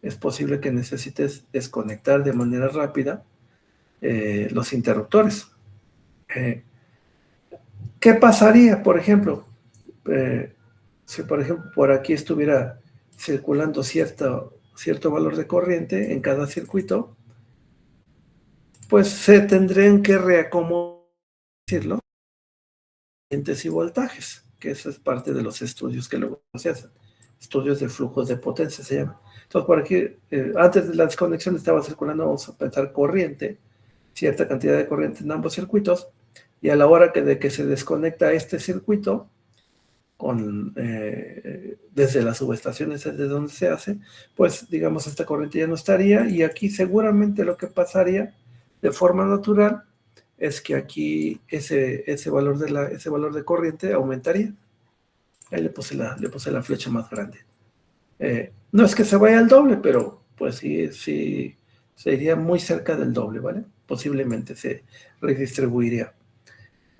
es posible que necesites desconectar de manera rápida los interruptores. ¿Qué pasaría, por ejemplo, si por ejemplo por aquí estuviera circulando cierto valor de corriente en cada circuito? Pues se tendrían que reacomodar, decirlo, corrientes y voltajes, que eso es parte de los estudios que luego se hacen. Estudios de flujos de potencia se llaman. Entonces, por aquí, antes de la desconexión estaba circulando, vamos a pensar, corriente, cierta cantidad de corriente en ambos circuitos, y a la hora de que se desconecta este circuito, desde las subestaciones desde donde se hace, pues digamos esta corriente ya no estaría, y aquí seguramente lo que pasaría de forma natural es que aquí ese valor de corriente aumentaría. Ahí le puse la flecha más grande. No es que se vaya al doble, pero pues sí se iría muy cerca del doble, ¿vale? Posiblemente se redistribuiría.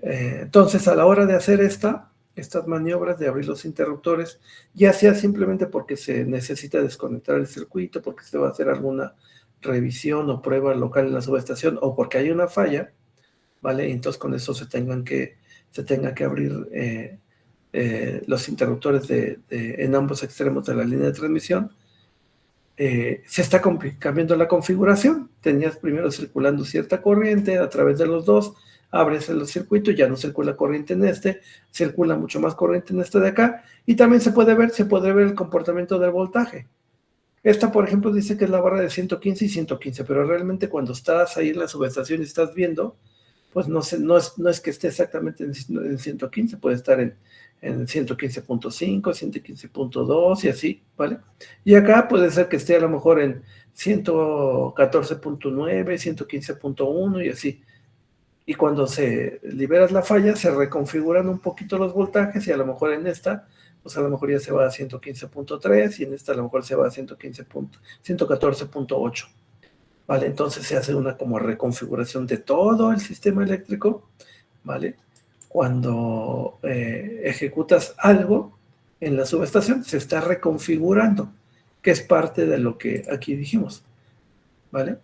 Entonces, a la hora de hacer estas maniobras de abrir los interruptores, ya sea simplemente porque se necesita desconectar el circuito, porque se va a hacer alguna revisión o prueba local en la subestación, o porque hay una falla, ¿vale? Entonces con eso se tenga que abrir los interruptores en ambos extremos de la línea de transmisión. Se está cambiando la configuración. Tenías primero circulando cierta corriente a través de los dos, abres el circuito, ya no circula corriente en circula mucho más corriente en este de acá, y también se puede ver el comportamiento del voltaje. Esta, por ejemplo, dice que es la barra de 115 y 115, pero realmente cuando estás ahí en la subestación y estás viendo, pues no es que esté exactamente en 115, puede estar en 115.5, 115.2 y así, ¿vale? Y acá puede ser que esté a lo mejor en 114.9, 115.1 y así. Y cuando se liberas la falla, se reconfiguran un poquito los voltajes, y a lo mejor en esta, pues a lo mejor ya se va a 115.3, y en esta a lo mejor se va a 114.8. ¿Vale? Entonces se hace una como reconfiguración de todo el sistema eléctrico, ¿vale? Cuando ejecutas algo en la subestación, se está reconfigurando, que es parte de lo que aquí dijimos, ¿vale?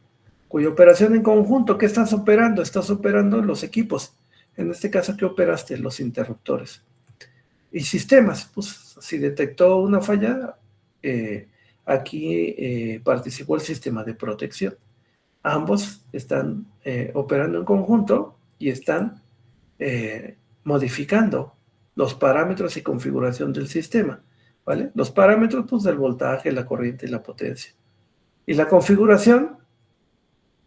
Cuya operación en conjunto, ¿qué estás operando? Estás operando los equipos. En este caso, ¿qué operaste? Los interruptores. Y sistemas, pues si detectó una falla, aquí participó el sistema de protección. Ambos están operando en conjunto y están modificando los parámetros y configuración del sistema, ¿vale? Los parámetros, pues, del voltaje, la corriente y la potencia. Y la configuración,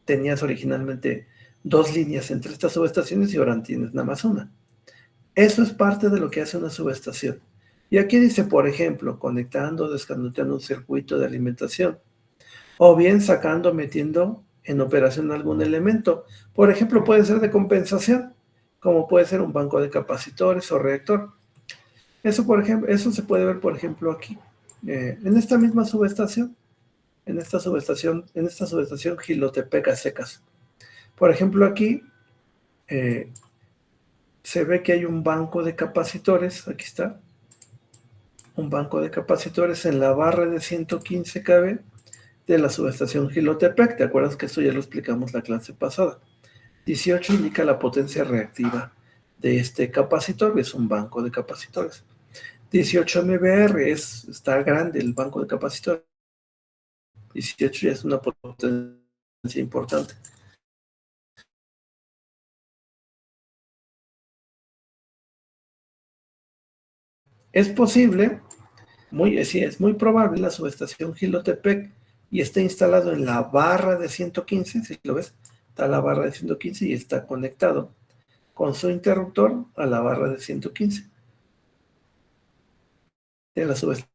tenías originalmente 2 líneas entre estas subestaciones y ahora tienes nada más una. Eso es parte de lo que hace una subestación. Y aquí dice, por ejemplo, conectando, desconectando un circuito de alimentación, o bien sacando, metiendo en operación algún elemento. Por ejemplo, puede ser de compensación, como puede ser un banco de capacitores o reactor. Eso, por ejemplo, eso se puede ver, por ejemplo, aquí, en esta misma subestación, en esta subestación Jilotepec a secas. Por ejemplo, aquí se ve que hay un banco de capacitores, aquí está, un banco de capacitores en la barra de 115 kV de la subestación Jilotepec. ¿Te acuerdas que esto ya lo explicamos la clase pasada? 18 indica la potencia reactiva de este capacitor, es un banco de capacitores. 18 MBR está grande el banco de capacitores. 18 ya es una potencia importante. Es posible, es muy probable, la subestación Jilotepec y está instalado en la barra de 115, si lo ves, está la barra de 115 y está conectado con su interruptor a la barra de 115 de la subestación.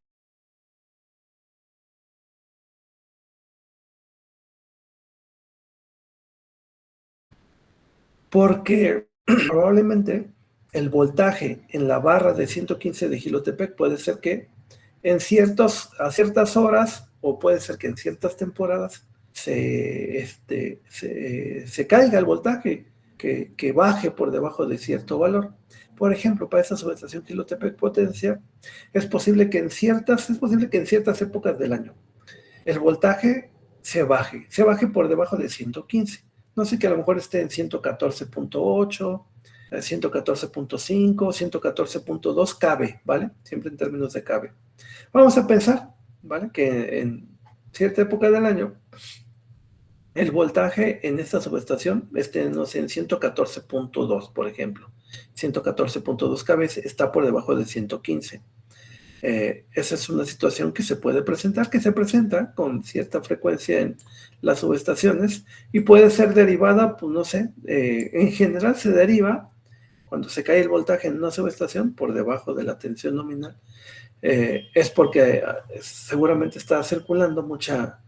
Porque probablemente el voltaje en la barra de 115 de Jilotepec puede ser que a ciertas horas, o puede ser que en ciertas temporadas se caiga el voltaje, que baje por debajo de cierto valor. Por ejemplo, para esa subestación Jilotepec potencia, es posible que en ciertas épocas del año el voltaje se baje por debajo de 115. No sé, que a lo mejor esté en 114.8, 114.5, 114.2 kb, ¿vale? Siempre en términos de kb. Vamos a pensar, ¿vale? Que en cierta época del año el voltaje en esta subestación esté, no sé, en 114.2, por ejemplo. 114.2 kb está por debajo de 115. Esa es una situación que se puede presentar, que se presenta con cierta frecuencia en las subestaciones y puede ser derivada, pues no sé, en general se deriva cuando se cae el voltaje en una subestación por debajo de la tensión nominal. Es porque seguramente está circulando mucha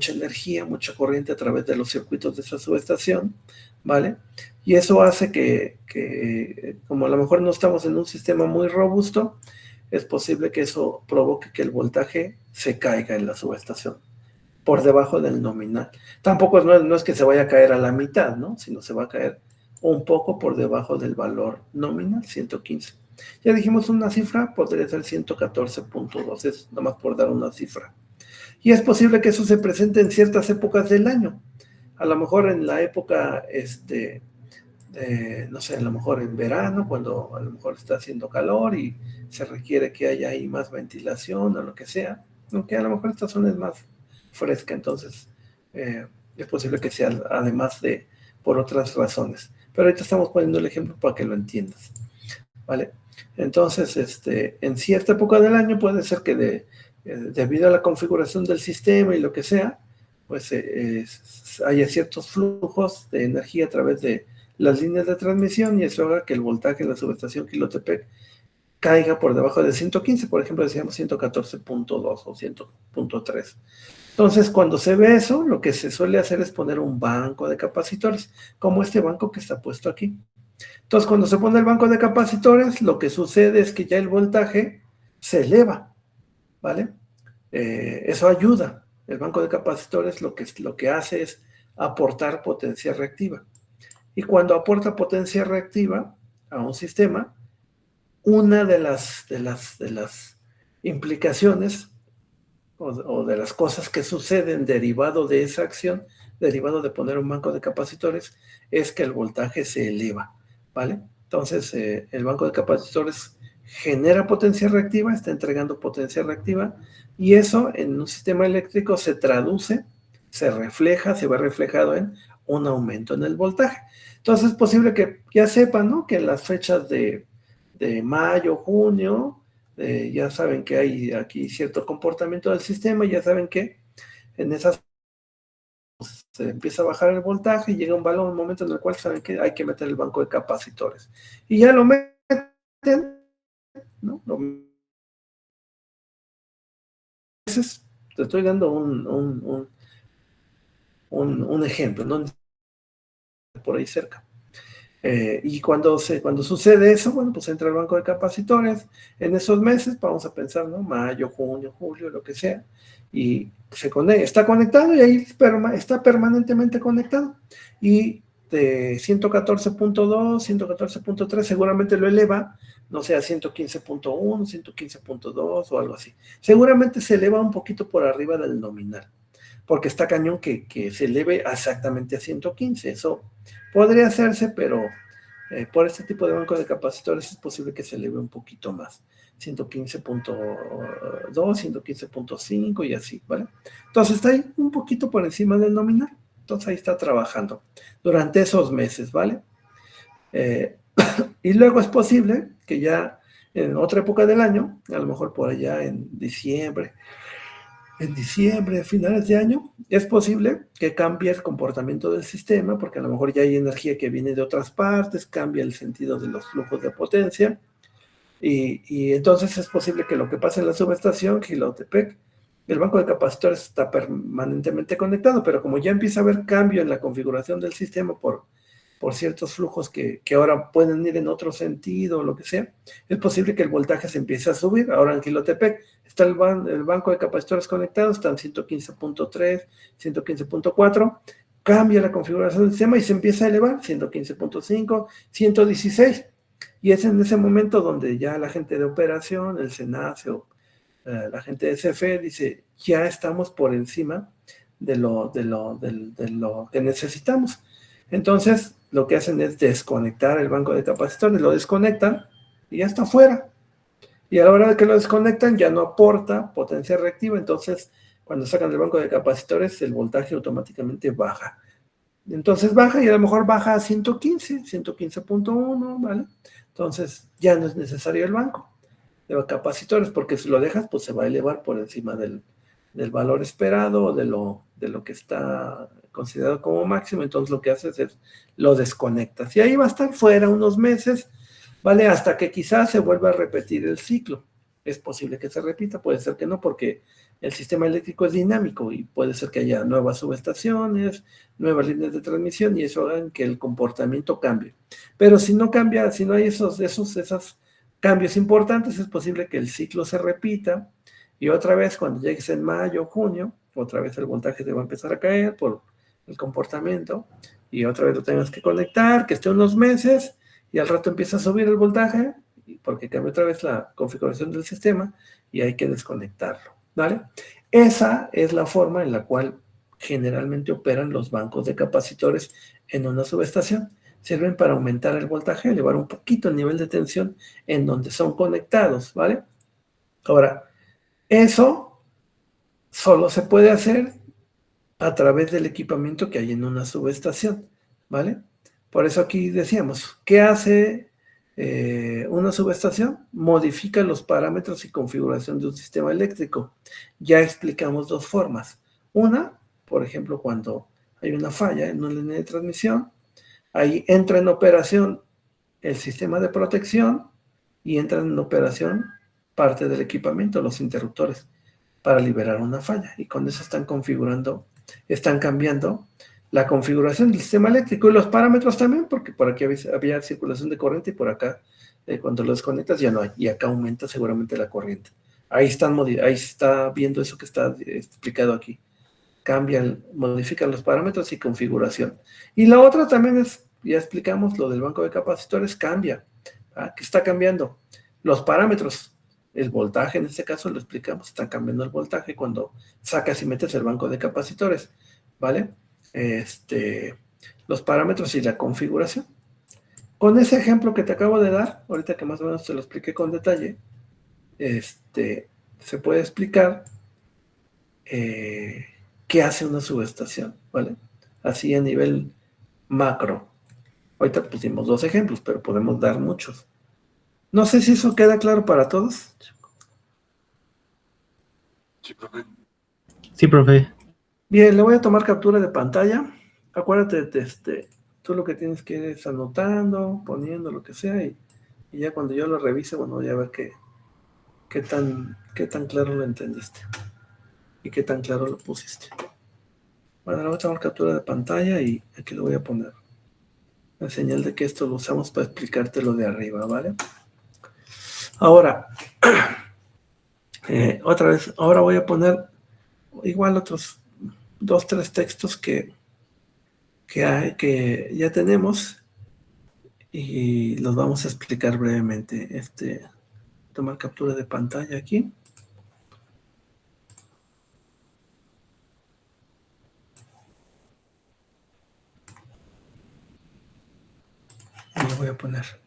energía, mucha corriente a través de los circuitos de esa subestación, ¿vale? Y eso hace que como a lo mejor no estamos en un sistema muy robusto, es posible que eso provoque que el voltaje se caiga en la subestación, por debajo del nominal. Tampoco no es que se vaya a caer a la mitad, ¿no? Sino se va a caer un poco por debajo del valor nominal, 115. Ya dijimos una cifra, podría ser 114.2, es nomás por dar una cifra. Y es posible que eso se presente en ciertas épocas del año. A lo mejor en la época, no sé, a lo mejor en verano, cuando a lo mejor está haciendo calor y se requiere que haya ahí más ventilación o lo que sea, aunque a lo mejor esta zona es más fresca, entonces es posible que sea además de por otras razones. Pero ahorita estamos poniendo el ejemplo para que lo entiendas, ¿vale? Entonces, en cierta época del año puede ser que debido a la configuración del sistema y lo que sea, pues haya ciertos flujos de energía a través de las líneas de transmisión y eso haga que el voltaje en la subestación Quilotepec caiga por debajo de 115, por ejemplo, decíamos 114.2 o 100.3. Entonces, cuando se ve eso, lo que se suele hacer es poner un banco de capacitores, como este banco que está puesto aquí. Entonces, cuando se pone el banco de capacitores, lo que sucede es que ya el voltaje se eleva, ¿vale? Eso ayuda. El banco de capacitores lo que hace es aportar potencia reactiva. Y cuando aporta potencia reactiva a un sistema, una de las implicaciones o de las cosas que suceden derivado de esa acción, derivado de poner un banco de capacitores, es que el voltaje se eleva, ¿vale? Entonces, el banco de capacitores genera potencia reactiva, está entregando potencia reactiva, y eso en un sistema eléctrico se traduce, se refleja, se ve reflejado en un aumento en el voltaje. Entonces, es posible que ya sepan, ¿no? Que en las fechas de mayo, junio, ya saben que hay aquí cierto comportamiento del sistema, ya saben que en esas se empieza a bajar el voltaje y llega un momento en el cual saben que hay que meter el banco de capacitores. Y ya lo meten, ¿no? Te estoy dando un ejemplo, ¿no? Por ahí cerca. Y cuando sucede eso, bueno, pues entra el banco de capacitores en esos meses, vamos a pensar, ¿no? Mayo, junio, julio, lo que sea, y está conectado y ahí está permanentemente conectado. Y de 114.2, 114.3 seguramente lo eleva, no sé, a 115.1, 115.2 o algo así. Seguramente se eleva un poquito por arriba del nominal, porque está cañón que se eleve exactamente a 115. Eso podría hacerse, pero por este tipo de banco de capacitores es posible que se eleve un poquito más. 115.2, 115.5 y así, ¿vale? Entonces está ahí un poquito por encima del nominal. Entonces ahí está trabajando durante esos meses, ¿vale? Y luego es posible que ya en otra época del año, a lo mejor por allá en diciembre, finales de año, es posible que cambie el comportamiento del sistema, porque a lo mejor ya hay energía que viene de otras partes, cambia el sentido de los flujos de potencia, y entonces es posible que lo que pase en la subestación, Quilotepec, el banco de capacitores está permanentemente conectado, pero como ya empieza a haber cambio en la configuración del sistema por ciertos flujos que ahora pueden ir en otro sentido o lo que sea, es posible que el voltaje se empiece a subir. Ahora en Quilotepec está el banco de capacitores conectados, están 115.3, 115.4, cambia la configuración del sistema y se empieza a elevar, 115.5, 116, y es en ese momento donde ya la gente de operación, el SENACE la gente de CFE dice, ya estamos por encima de lo que necesitamos. Entonces, lo que hacen es desconectar el banco de capacitores, lo desconectan y ya está fuera. Y a la hora de que lo desconectan, ya no aporta potencia reactiva. Entonces, cuando sacan el banco de capacitores, el voltaje automáticamente baja. Entonces baja y a lo mejor baja a 115, 115.1, ¿vale? Entonces ya no es necesario el banco de capacitores, porque si lo dejas, pues se va a elevar por encima del valor esperado o de lo que está considerado como máximo. Entonces lo que haces es lo desconectas. Y ahí va a estar fuera unos meses, ¿vale? Hasta que quizás se vuelva a repetir el ciclo. Es posible que se repita, puede ser que no, porque el sistema eléctrico es dinámico y puede ser que haya nuevas subestaciones, nuevas líneas de transmisión y eso haga que el comportamiento cambie. Pero si no cambia, si no hay esos cambios importantes, es posible que el ciclo se repita y otra vez cuando llegues en mayo o junio, otra vez el voltaje te va a empezar a caer por el comportamiento y otra vez lo tengas que conectar, que esté unos meses y al rato empieza a subir el voltaje porque cambia otra vez la configuración del sistema y hay que desconectarlo, ¿vale? Esa es la forma en la cual generalmente operan los bancos de capacitores en una subestación. Sirven para aumentar el voltaje, elevar un poquito el nivel de tensión en donde son conectados, ¿vale? Ahora, eso solo se puede hacer a través del equipamiento que hay en una subestación, ¿vale? Por eso aquí decíamos, ¿qué hace una subestación? Modifica los parámetros y configuración de un sistema eléctrico. Ya explicamos dos formas. Una, por ejemplo, cuando hay una falla en una línea de transmisión, ahí entra en operación el sistema de protección y entra en operación parte del equipamiento, los interruptores, para liberar una falla. Y con eso están cambiando la configuración del sistema eléctrico y los parámetros también, porque por aquí había circulación de corriente y por acá, cuando lo desconectas ya no hay, y acá aumenta seguramente la corriente. Ahí está viendo eso que está explicado aquí. Modifican los parámetros y configuración. Y la otra también es, ya explicamos, lo del banco de capacitores cambia. ¿Qué está cambiando? Los parámetros. El voltaje, en este caso lo explicamos, está cambiando el voltaje cuando sacas y metes el banco de capacitores, ¿vale? Los parámetros y la configuración. Con ese ejemplo que te acabo de dar, ahorita que más o menos te lo expliqué con detalle, se puede explicar qué hace una subestación, ¿vale? Así a nivel macro. Ahorita pusimos dos ejemplos, pero podemos dar muchos. No sé si eso queda claro para todos. Sí, profe. Sí, profe. Bien, le voy a tomar captura de pantalla. Acuérdate, tú lo que tienes que ir es anotando, poniendo lo que sea, y ya cuando yo lo revise, bueno, voy a ver qué tan claro lo entendiste y qué tan claro lo pusiste. Bueno, le voy a tomar captura de pantalla y aquí lo voy a poner. La señal de que esto lo usamos para explicarte lo de arriba, ¿vale? Ahora, otra vez, ahora voy a poner igual otros 2, 3 textos que ya tenemos y los vamos a explicar brevemente. Tomar captura de pantalla aquí. Y lo voy a poner.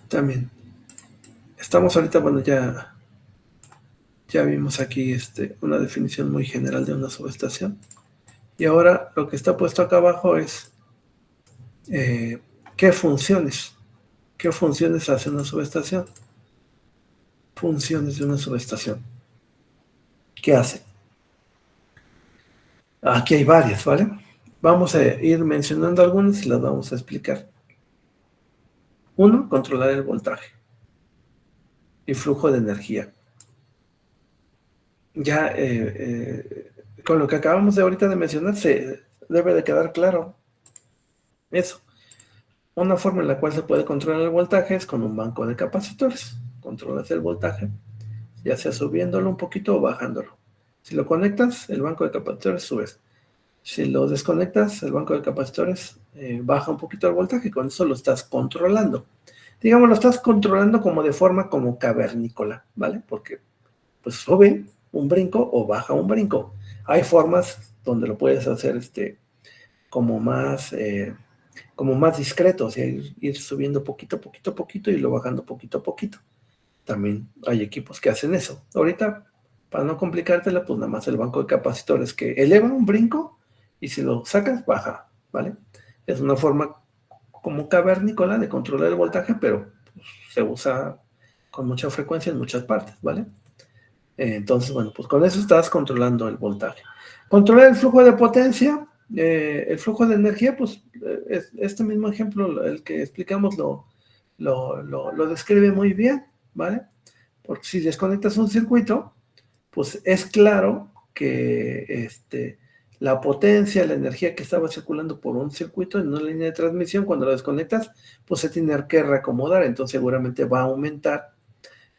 También. Estamos ahorita, bueno, ya vimos aquí una definición muy general de una subestación. Y ahora lo que está puesto acá abajo es ¿qué funciones hace una subestación? Funciones de una subestación. ¿Qué hace? Aquí hay varias, ¿vale? Vamos a ir mencionando algunas y las vamos a explicar. Uno, controlar el voltaje y flujo de energía. Ya con lo que acabamos de ahorita de mencionar, se debe de quedar claro eso. Una forma en la cual se puede controlar el voltaje es con un banco de capacitores. Controlas el voltaje, ya sea subiéndolo un poquito o bajándolo. Si lo conectas, el banco de capacitores subes. Si lo desconectas, el banco de capacitores baja un poquito el voltaje, con eso lo estás controlando. digamos, lo estás controlando como de forma como cavernícola, ¿vale? Porque pues sube un brinco o baja un brinco. Hay formas donde lo puedes hacer como más discreto, o sea, ir subiendo poquito, poquito, poquito y lo bajando poquito a poquito. También hay equipos que hacen eso. Ahorita, para no complicártela, pues nada más el banco de capacitores que eleva un brinco y si lo sacas, baja, ¿vale? Es una forma como cavernícola de controlar el voltaje, pero pues, se usa con mucha frecuencia en muchas partes, ¿vale? Entonces, bueno, pues con eso estás controlando el voltaje. Controlar el flujo de potencia, el flujo de energía, pues este mismo ejemplo, el que explicamos, lo describe muy bien, ¿vale? Porque si desconectas un circuito, pues es claro que la potencia, la energía que estaba circulando por un circuito en una línea de transmisión, cuando lo desconectas, pues se tiene que reacomodar, entonces seguramente va a aumentar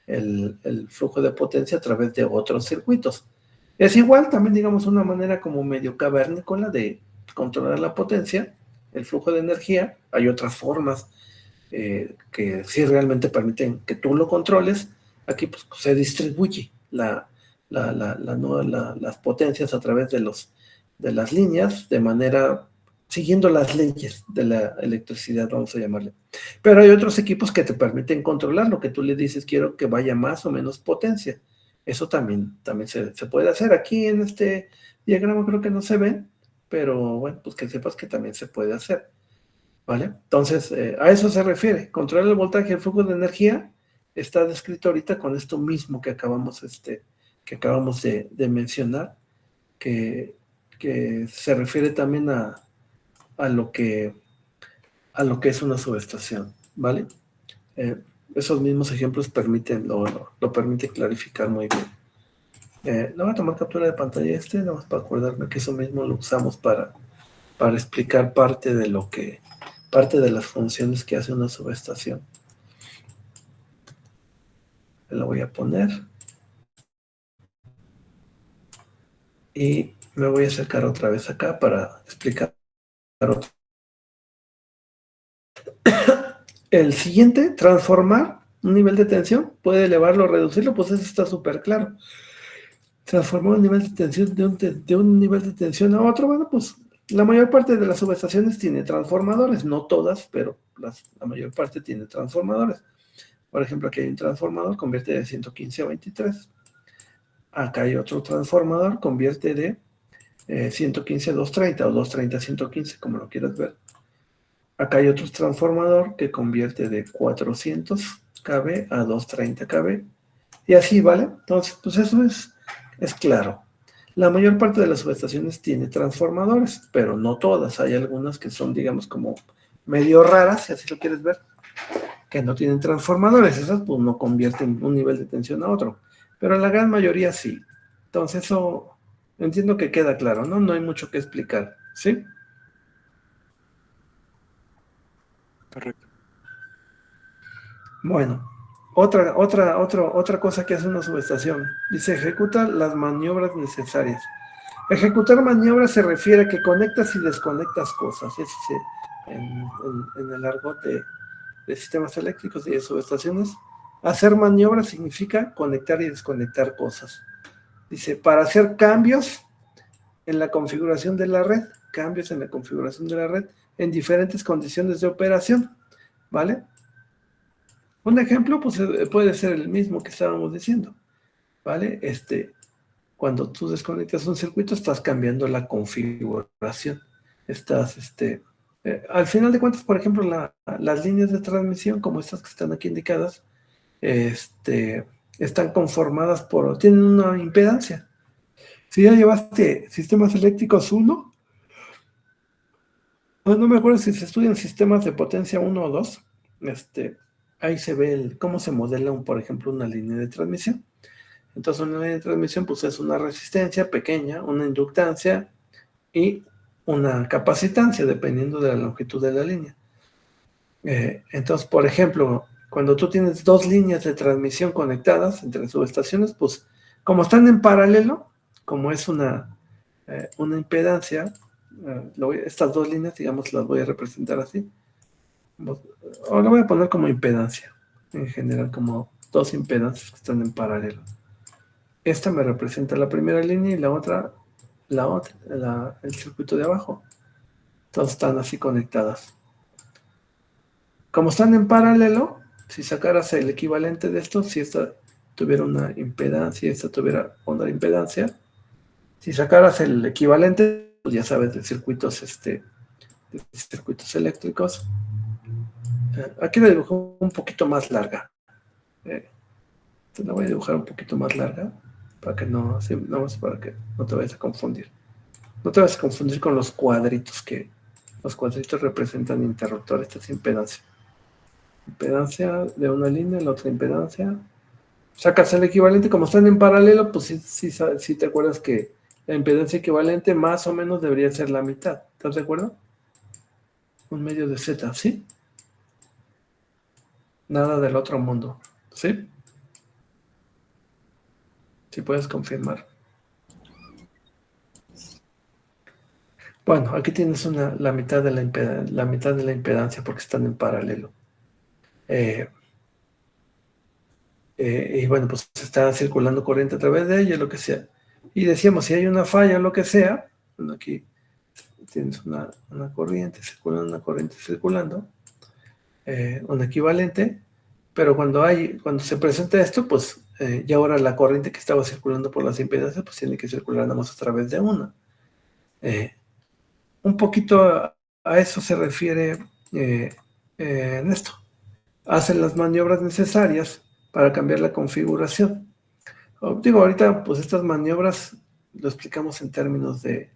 el flujo de potencia a través de otros circuitos. Es igual, también digamos una manera como medio cavernícola de controlar la potencia, el flujo de energía. Hay otras formas que sí realmente permiten que tú lo controles. Aquí pues, se distribuye las potencias a través de las líneas de manera siguiendo las leyes de la electricidad, vamos a llamarle. Pero hay otros equipos que te permiten controlar lo que tú le dices, quiero que vaya más o menos potencia. Eso también se puede hacer. Aquí en este diagrama creo que no se ven, pero bueno, pues que sepas que también se puede hacer, ¿vale? Entonces, a eso se refiere. Controlar el voltaje y el flujo de energía está descrito ahorita con esto mismo que acabamos de mencionar, que, que se refiere también a lo que es una subestación, ¿vale? Eh, Esos mismos ejemplos lo permiten clarificar muy bien. Le voy a tomar captura de pantalla nada más para acordarme que eso mismo lo usamos para explicar parte de las funciones que hace una subestación. La voy a poner y me voy a acercar otra vez acá para explicar otro. El siguiente, transformar un nivel de tensión, puede elevarlo o reducirlo, pues eso está súper claro. Transformar un nivel de tensión de un nivel de tensión a otro, bueno, pues la mayor parte de las subestaciones tiene transformadores, no todas, pero la mayor parte tiene transformadores. Por ejemplo, aquí hay un transformador, convierte de 115 a 23. Acá hay otro transformador, convierte de 115 a 230 o 230 a 115, como lo quieras ver. Acá hay otro transformador que convierte de 400 kV a 230 kV. Y así, ¿vale? Entonces, pues eso es claro. La mayor parte de las subestaciones tiene transformadores, pero no todas. Hay algunas que son, digamos, como medio raras, si así lo quieres ver, que no tienen transformadores. Esas, pues, no convierten un nivel de tensión a otro. Pero la gran mayoría sí. Entonces, eso entiendo que queda claro, ¿no? No hay mucho que explicar, ¿sí? Correcto. Bueno, otra cosa que hace una subestación. Dice, ejecuta las maniobras necesarias. Ejecutar maniobras se refiere a que conectas y desconectas cosas. Eso sí, en el argot de sistemas eléctricos y de subestaciones. Hacer maniobras significa conectar y desconectar cosas. Dice, para hacer cambios en la configuración de la red, en diferentes condiciones de operación, ¿vale? Un ejemplo, pues puede ser el mismo que estábamos diciendo, ¿vale? Cuando tú desconectas un circuito, estás cambiando la configuración. Al final de cuentas, por ejemplo, las líneas de transmisión, como estas que están aquí indicadas, están conformadas tienen una impedancia. Si ya llevaste sistemas eléctricos 1, no me acuerdo si se estudian sistemas de potencia 1 o 2, ahí se ve cómo se modela, por ejemplo, una línea de transmisión. Entonces, una línea de transmisión pues es una resistencia pequeña, una inductancia y una capacitancia, dependiendo de la longitud de la línea. Entonces, por ejemplo, cuando tú tienes dos líneas de transmisión conectadas entre subestaciones, pues como están en paralelo, como es una impedancia, estas dos líneas, digamos, las voy a representar así. O lo voy a poner como impedancia, en general, como dos impedancias que están en paralelo. Esta me representa la primera línea y la otra, el circuito de abajo. Todas están así conectadas. Como están en paralelo, si sacaras el equivalente de esto, si esta tuviera una impedancia y esta tuviera una impedancia, si sacaras el equivalente, pues ya sabes, de circuitos eléctricos. Aquí la dibujo un poquito más larga. Te la voy a dibujar un poquito más larga para que no, sí, nada más para que no te vayas a confundir. No te vayas a confundir con los cuadritos, que los cuadritos representan interruptores. Esta es impedancia. Impedancia de una línea, la otra impedancia. Sacas el equivalente, como están en paralelo, pues sí te acuerdas que la impedancia equivalente más o menos debería ser la mitad. ¿Estás de acuerdo? Un medio de Z, ¿sí? Nada del otro mundo, ¿sí? Sí puedes confirmar. Bueno, aquí tienes la mitad de la mitad de la impedancia porque están en paralelo. Y bueno, pues está circulando corriente a través de ella, lo que sea. Y decíamos, si hay una falla o lo que sea, bueno, aquí tienes una corriente circulando, un equivalente, pero cuando se presenta esto, pues ya ahora la corriente que estaba circulando por las impedancias, pues tiene que circular nada más a través de una. Un poquito a eso se refiere en esto. Hacen las maniobras necesarias para cambiar la configuración. Digo, ahorita pues estas maniobras lo explicamos en términos de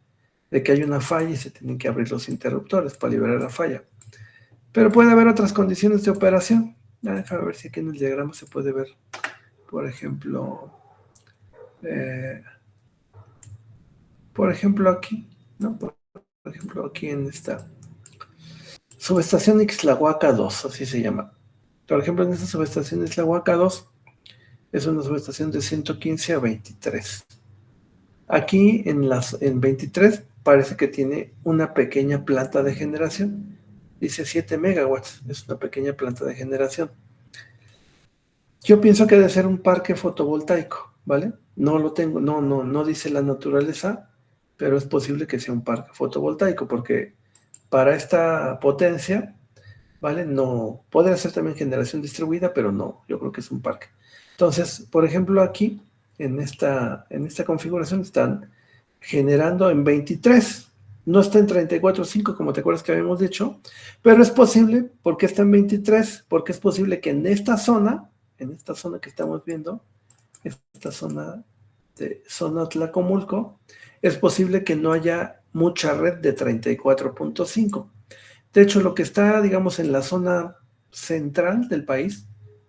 que hay una falla y se tienen que abrir los interruptores para liberar la falla. Pero puede haber otras condiciones de operación. Déjame ver si aquí en el diagrama se puede ver, por ejemplo, aquí, ¿no? Por ejemplo, aquí en esta subestación Ixtlahuaca 2, así se llama. Por ejemplo, en esta subestación Ixtlahuaca 2 es una subestación de 115 a 23. Aquí en 23 parece que tiene una pequeña planta de generación. Dice 7 megawatts, es una pequeña planta de generación. Yo pienso que debe ser un parque fotovoltaico, ¿vale? No lo tengo, no dice la naturaleza, pero es posible que sea un parque fotovoltaico, porque para esta potencia, ¿vale? No, podría ser también generación distribuida, pero no, yo creo que es un parque. Entonces, por ejemplo, aquí, en esta configuración, están generando en 23, no está en 34.5, como te acuerdas que habíamos dicho, pero es posible, porque está en 23, porque es posible que en esta zona que estamos viendo, esta zona de zona Tlacomulco, es posible que no haya mucha red de 34.5. De hecho, lo que está, digamos, en la zona central del país,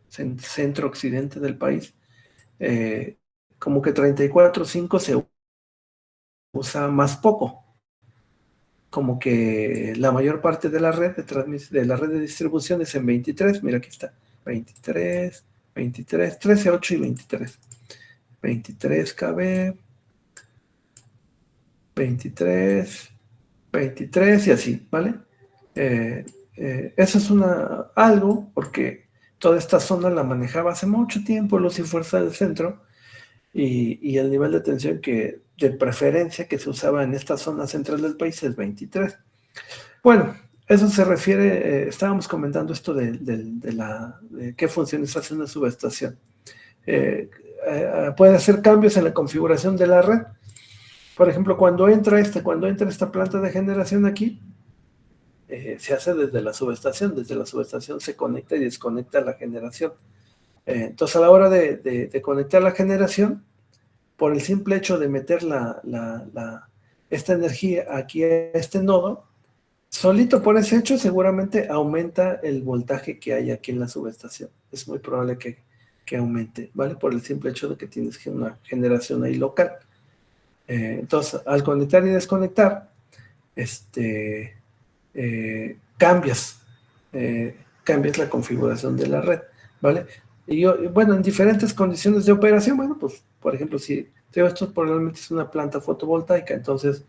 centro-occidente del país, como que 34.5 se usa más poco. Como que la mayor parte de la red de la red de distribución es en 23. Mira, aquí está. 23, 13, 8 y 23. 23 KB, 23, 23 y así, ¿vale? Eso es algo porque toda esta zona la manejaba hace mucho tiempo Luz y Fuerza del Centro y el nivel de tensión de preferencia que se usaba en esta zona central del país es 23. Bueno, eso se refiere, estábamos comentando esto de qué funciones hace una subestación. Puede hacer cambios en la configuración de la red. Por ejemplo, cuando entra esta planta de generación aquí, se hace desde la subestación se conecta y desconecta la generación. Entonces, a la hora de conectar la generación, por el simple hecho de meter esta energía aquí a este nodo, solito por ese hecho seguramente aumenta el voltaje que hay aquí en la subestación. Es muy probable que aumente, ¿vale? Por el simple hecho de que tienes una generación ahí local. Entonces, al conectar y desconectar, cambias la configuración de la red, ¿vale? Y bueno, en diferentes condiciones de operación, bueno, pues, por ejemplo, si esto probablemente es una planta fotovoltaica, entonces,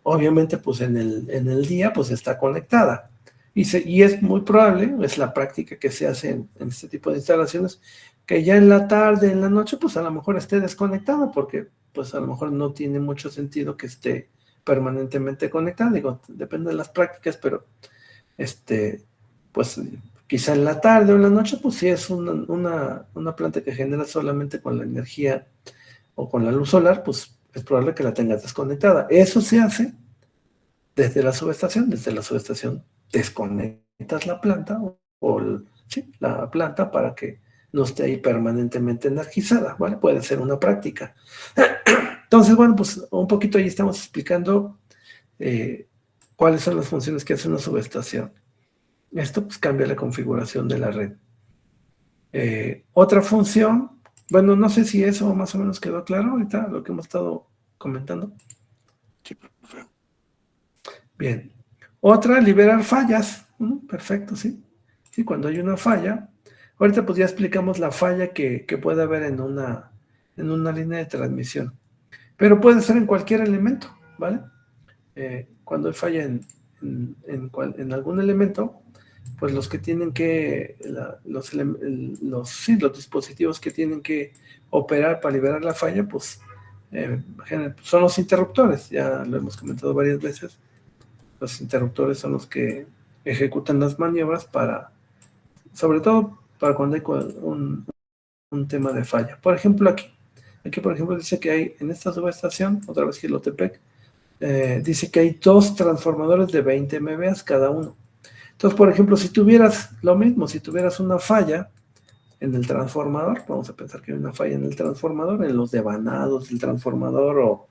obviamente, pues en el día, pues está conectada. Y es muy probable, es la práctica que se hace en este tipo de instalaciones, que ya en la tarde, en la noche, pues a lo mejor esté desconectada, porque pues a lo mejor no tiene mucho sentido que esté permanentemente conectada. Digo, depende de las prácticas, pero pues quizá en la tarde o en la noche, pues si es una planta que genera solamente con la energía o con la luz solar, pues es probable que la tengas desconectada. Eso se hace desde la subestación. Desde la subestación desconectas la planta sí, la planta para que no esté ahí permanentemente energizada, ¿vale? Puede ser una práctica. Entonces, bueno, pues un poquito ahí estamos explicando cuáles son las funciones que hace una subestación. Esto pues cambia la configuración de la red. Otra función, bueno, no sé si eso más o menos quedó claro ahorita, lo que hemos estado comentando. Sí, profe. Bien. Otra, liberar fallas. Perfecto, sí. Sí, cuando hay una falla. Ahorita pues ya explicamos la falla que puede haber en una línea de transmisión. Pero puede ser en cualquier elemento, ¿vale? Cuando hay falla en algún elemento, pues los que tienen que, los dispositivos que tienen que operar para liberar la falla, pues son los interruptores. Ya lo hemos comentado varias veces. Los interruptores son los que ejecutan las maniobras sobre todo para cuando hay un tema de falla. Por ejemplo, aquí por ejemplo dice que hay en esta subestación, otra vez Gilotepec, dice que hay 2 transformadores de 20 MVA cada uno. Entonces, por ejemplo, si tuvieras lo mismo, si tuvieras una falla en el transformador, vamos a pensar que hay una falla en el transformador, en los devanados del transformador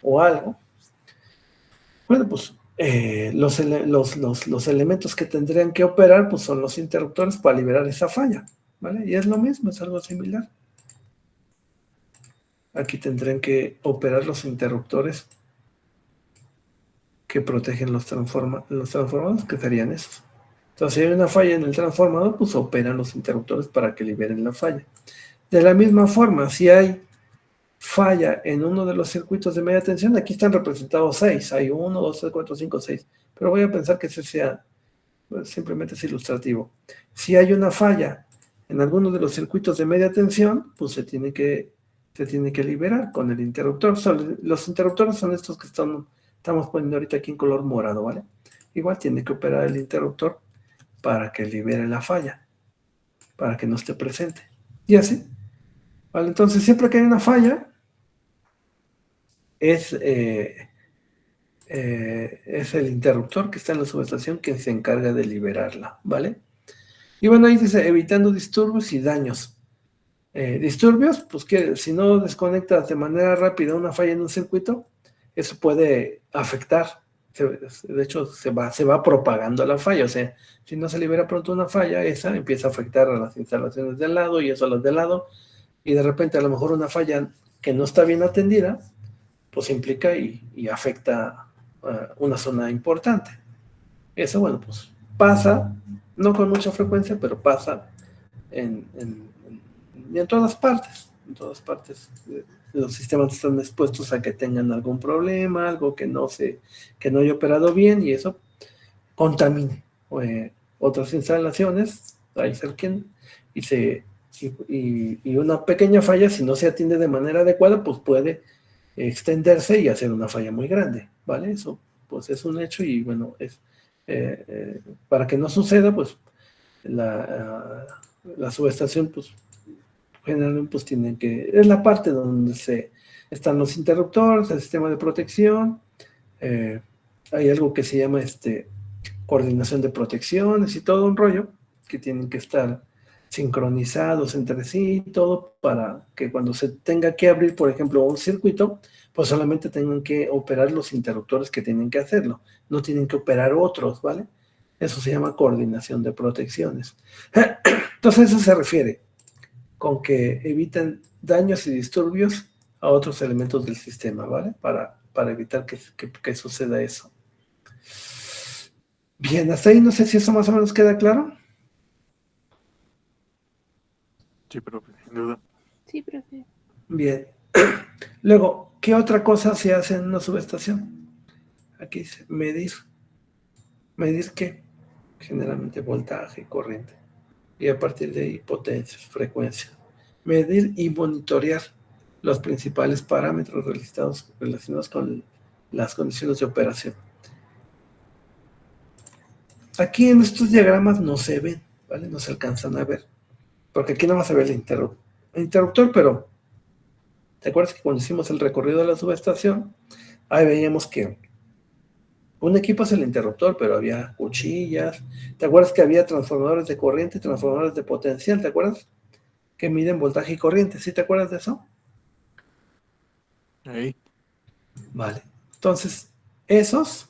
o algo, bueno, pues los elementos que tendrían que operar pues son los interruptores para liberar esa falla, ¿vale? Y es lo mismo, es algo similar. Aquí tendrían que operar los interruptores que protegen los transformadores, que serían esos. Entonces, si hay una falla en el transformador, pues operan los interruptores para que liberen la falla. De la misma forma, si hay falla en uno de los circuitos de media tensión, aquí están representados 6. Hay 1, 2, 3, 4, 5, 6. Pero voy a pensar que ese sea, pues, simplemente es ilustrativo. Si hay una falla en alguno de los circuitos de media tensión, pues se tiene que liberar con el interruptor. Los interruptores son estos que estamos poniendo ahorita aquí en color morado, ¿vale? Igual tiene que operar el interruptor para que libere la falla, para que no esté presente. Y así. ¿Vale? Entonces, siempre que hay una falla, es el interruptor que está en la subestación quien se encarga de liberarla, ¿vale? Y bueno, ahí dice, evitando disturbios y daños. Disturbios, pues que si no desconectas de manera rápida una falla en un circuito, eso puede afectar. De hecho, se va propagando la falla. O sea, si no se libera pronto una falla, esa empieza a afectar a las instalaciones del lado y eso a las del lado. Y de repente a lo mejor una falla que no está bien atendida, pues implica y afecta una zona importante. Eso, bueno, pues pasa, no con mucha frecuencia, pero pasa en todas partes. En todas partes los sistemas están expuestos a que tengan algún problema, algo que no haya operado bien y eso contamine otras instalaciones, ahí cerquen, y una pequeña falla, si no se atiende de manera adecuada, pues puede extenderse y hacer una falla muy grande, ¿vale? Eso pues es un hecho y bueno, para que no suceda, pues la subestación pues generalmente pues es la parte donde están los interruptores, el sistema de protección, hay algo que se llama coordinación de protecciones y todo un rollo que tienen que estar sincronizados entre sí, todo para que cuando se tenga que abrir, por ejemplo, un circuito, pues solamente tengan que operar los interruptores que tienen que hacerlo, no tienen que operar otros, ¿vale? Eso se llama coordinación de protecciones. Entonces eso se refiere con que eviten daños y disturbios a otros elementos del sistema, ¿vale? Para evitar que suceda eso. Bien, hasta ahí no sé si eso más o menos queda claro. Sí, profe, sin duda. Sí, profe. Bien. Luego, ¿qué otra cosa se hace en una subestación? Aquí dice medir. ¿Medir qué? generalmente voltaje, corriente, y a partir de ahí potencias, frecuencias. Medir y monitorear los principales parámetros relacionados con las condiciones de operación. Aquí en estos diagramas no se ven, ¿vale? No se alcanzan a ver, porque aquí no va a ver el interruptor, pero ¿te acuerdas que cuando hicimos el recorrido de la subestación, ahí veíamos que un equipo es el interruptor, pero había cuchillas? ¿Te acuerdas que había transformadores de corriente y transformadores de potencial? ¿Te acuerdas? Que miden voltaje y corriente. ¿Sí te acuerdas de eso? Ahí. Vale. Entonces, esos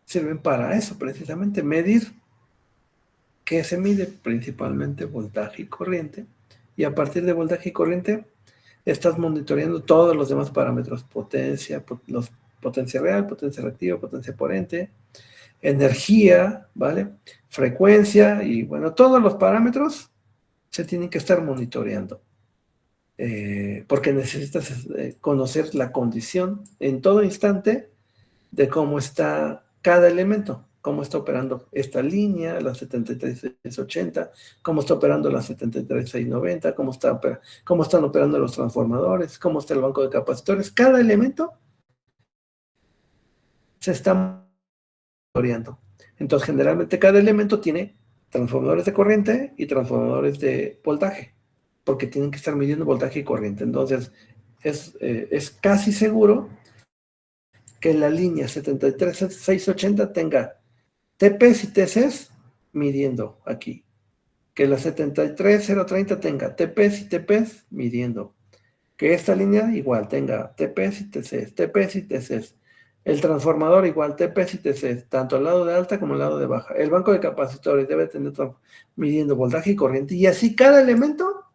sirven para eso, precisamente, medir. ¿Qué se mide? Principalmente voltaje y corriente. Y a partir de voltaje y corriente, estás monitoreando todos los demás parámetros: potencia, potencia real, potencia reactiva, potencia potente, energía, ¿vale? Frecuencia, y bueno, todos los parámetros se tienen que estar monitoreando, porque necesitas conocer la condición en todo instante de cómo está cada elemento, cómo está operando esta línea, la 73680, cómo está operando la 73690, cómo están operando los transformadores, cómo está el banco de capacitores. Cada elemento se está monitoreando. Entonces, generalmente cada elemento tiene transformadores de corriente y transformadores de voltaje, porque tienen que estar midiendo voltaje y corriente. Entonces, es casi seguro que la línea 73680 tenga TPs y TCs midiendo aquí. Que la 73030 tenga TPs y TPs midiendo. Que esta línea igual tenga TPs y TCs, TPs y TCs. El transformador igual, TPs y TCs, tanto al lado de alta como al lado de baja. El banco de capacitores debe tener midiendo voltaje y corriente. Y así cada elemento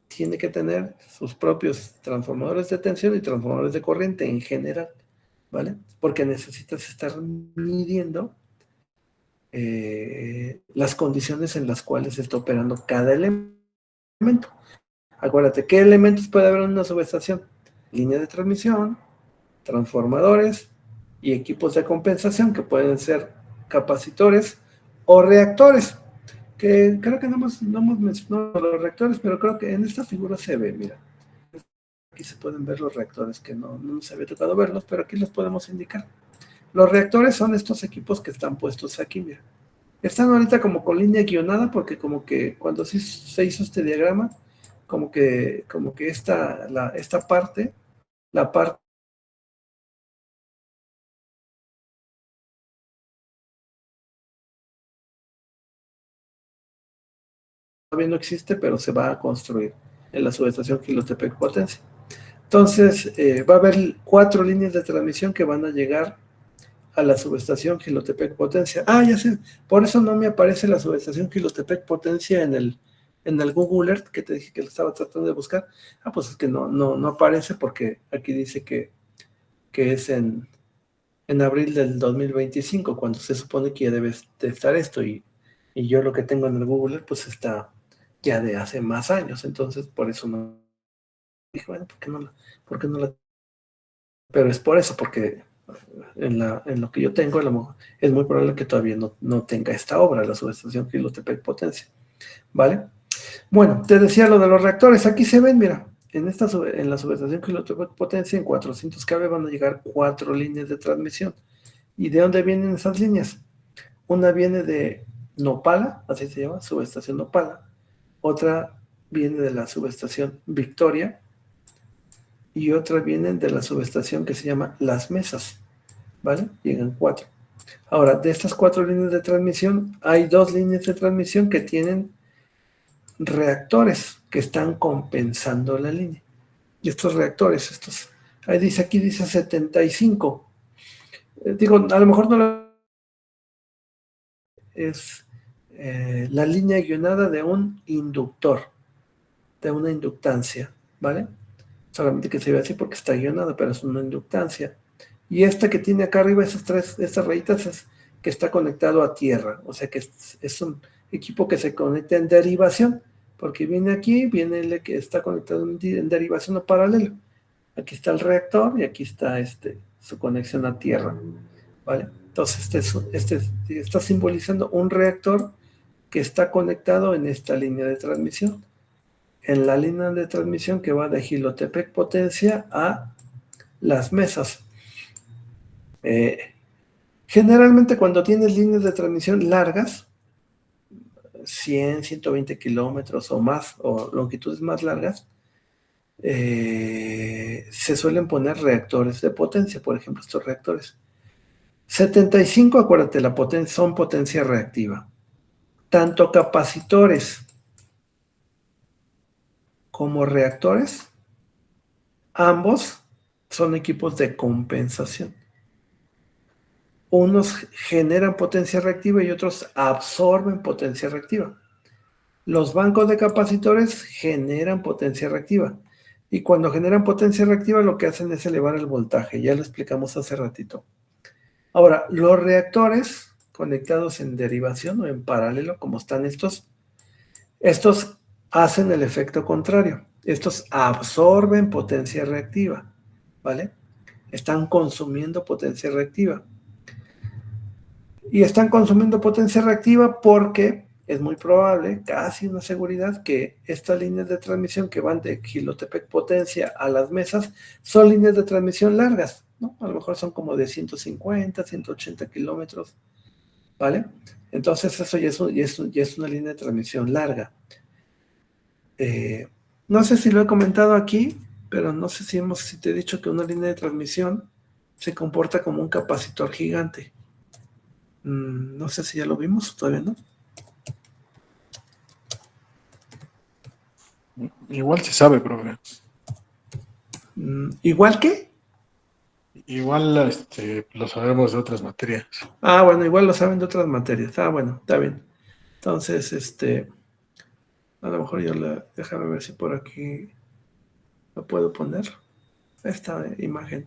tiene que tener sus propios transformadores de tensión y transformadores de corriente en general, ¿vale? Porque necesitas estar midiendo las condiciones en las cuales está operando cada elemento. Acuérdate, ¿qué elementos puede haber en una subestación? Línea de transmisión, transformadores y equipos de compensación, que pueden ser capacitores o reactores, que creo que no hemos mencionado los reactores, pero creo que en esta figura se ve, mira. Aquí se pueden ver los reactores, que no nos había tocado verlos, pero aquí los podemos indicar. Los reactores son estos equipos que están puestos aquí, mira. Están ahorita como con línea guionada, porque como que cuando se hizo este diagrama, como que esta parte, la parte todavía no existe, pero se va a construir en la subestación Quilotepec Potencia. Entonces, va a haber 4 líneas de transmisión que van a llegar a la subestación Quilotepec Potencia. Ah, ya sé, por eso no me aparece la subestación Quilotepec Potencia en el Google Earth, que te dije que lo estaba tratando de buscar. Ah, pues es que no aparece, porque aquí dice que es en abril del 2025, cuando se supone que ya debe de estar esto, y yo lo que tengo en el Google Earth, pues está ya de hace más años. Entonces por eso no dije, bueno, ¿por qué no la? Pero es por eso, porque en lo que yo tengo, es muy probable que todavía no tenga esta obra, la subestación Quilotepec Potencia, ¿vale? Bueno, te decía lo de los reactores. Aquí se ven, mira, en la subestación Quilotepec Potencia, en 400 kV van a llegar 4 líneas de transmisión. ¿Y de dónde vienen esas líneas? Una viene de Nopala, así se llama, subestación Nopala. Otra viene de la subestación Victoria, y otra viene de la subestación que se llama Las Mesas, ¿vale? Llegan 4. Ahora, de estas 4 líneas de transmisión, hay 2 líneas de transmisión que tienen reactores que están compensando la línea. Y estos reactores, aquí dice 75. Digo, a lo mejor no es la línea guionada de un inductor, de una inductancia, ¿vale? Solamente que se ve así porque está guionada, pero es una inductancia. Y esta que tiene acá arriba, estas rayitas, es que está conectado a tierra. O sea que es un equipo que se conecta en derivación, porque viene aquí, viene el que está conectado en derivación o paralelo. Aquí está el reactor y aquí está su conexión a tierra, ¿vale? Entonces, este está simbolizando un reactor que está conectado en esta línea de transmisión. En la línea de transmisión que va de Jilotepec Potencia a Las Mesas. Generalmente cuando tienes líneas de transmisión largas, 100, 120 kilómetros o más, o longitudes más largas, se suelen poner reactores de potencia, por ejemplo, estos reactores. 75, acuérdate, son potencia reactiva. Tanto capacitores como reactores, ambos son equipos de compensación. Unos generan potencia reactiva y otros absorben potencia reactiva. Los bancos de capacitores generan potencia reactiva. Y cuando generan potencia reactiva lo que hacen es elevar el voltaje. Ya lo explicamos hace ratito. Ahora, los reactores conectados en derivación o en paralelo, como están estos hacen el efecto contrario. Estos absorben potencia reactiva, ¿vale? Están consumiendo potencia reactiva. Y están consumiendo potencia reactiva porque es muy probable, casi una seguridad, que estas líneas de transmisión que van de Jilotepec Potencia a Las Mesas son líneas de transmisión largas, ¿no? A lo mejor son como de 150, 180 kilómetros, ¿vale? Entonces eso ya es una línea de transmisión larga. No sé si lo he comentado aquí, pero no sé si te he dicho que una línea de transmisión se comporta como un capacitor gigante. No sé si ya lo vimos, todavía no. Igual se sabe, profe. ¿Igual que? Igual lo sabemos de otras materias. Ah, bueno, igual lo saben de otras materias. Ah, bueno, está bien. Entonces, a lo mejor déjame ver si por aquí lo puedo poner. Esta imagen.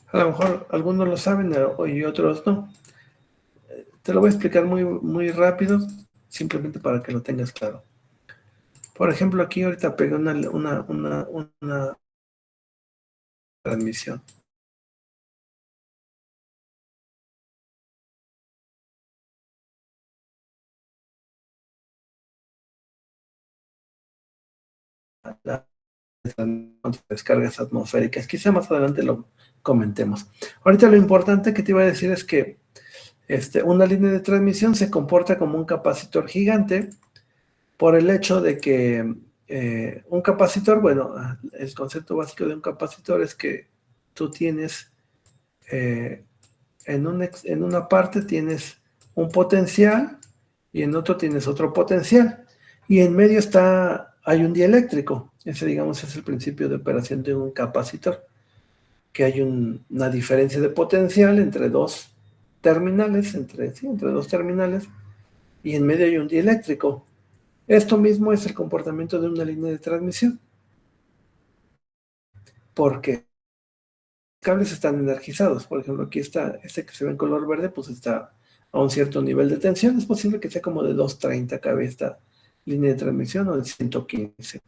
A lo mejor algunos lo saben y otros no. Te lo voy a explicar muy, muy rápido, simplemente para que lo tengas claro. Por ejemplo, aquí ahorita pegué una transmisión. Descargas atmosféricas. Quizá más adelante lo comentemos. Ahorita lo importante que te iba a decir es que una línea de transmisión se comporta como un capacitor gigante por el hecho de que un capacitor, bueno, el concepto básico de un capacitor es que tú tienes en una parte tienes un potencial y en otro tienes otro potencial y en medio hay un dieléctrico. Ese, digamos, es el principio de operación de un capacitor, que hay una diferencia de potencial entre dos terminales, entre dos terminales, y en medio hay un dieléctrico. Esto mismo es el comportamiento de una línea de transmisión, porque los cables están energizados. Por ejemplo, aquí está, que se ve en color verde, pues está a un cierto nivel de tensión. Es posible que sea como de 230 kV esta línea de transmisión o de 115.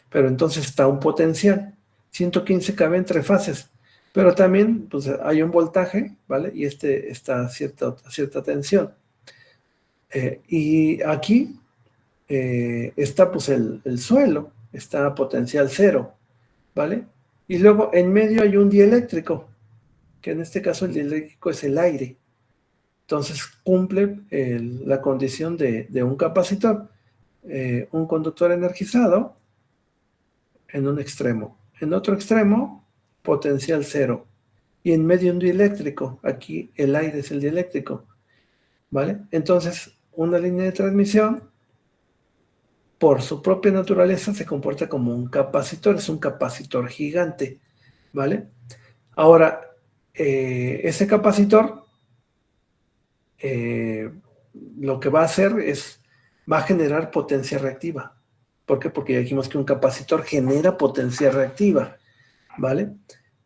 Pero entonces está un potencial, 115 kV entre fases. Pero también pues, hay un voltaje, ¿vale? Y está a cierta tensión. Y aquí está pues el suelo, está a potencial cero, ¿vale? Y luego en medio hay un dieléctrico, que en este caso el dieléctrico es el aire. Entonces cumple la condición de un capacitor, un conductor energizado en un extremo. En otro extremo, potencial cero. Y en medio un dieléctrico. Aquí el aire es el dieléctrico, ¿vale? Entonces, una línea de transmisión, por su propia naturaleza, se comporta como un capacitor. Es un capacitor gigante, ¿vale? Ahora, ese capacitor lo que va a hacer va a generar potencia reactiva. ¿Por qué? Porque ya dijimos que un capacitor genera potencia reactiva, ¿vale?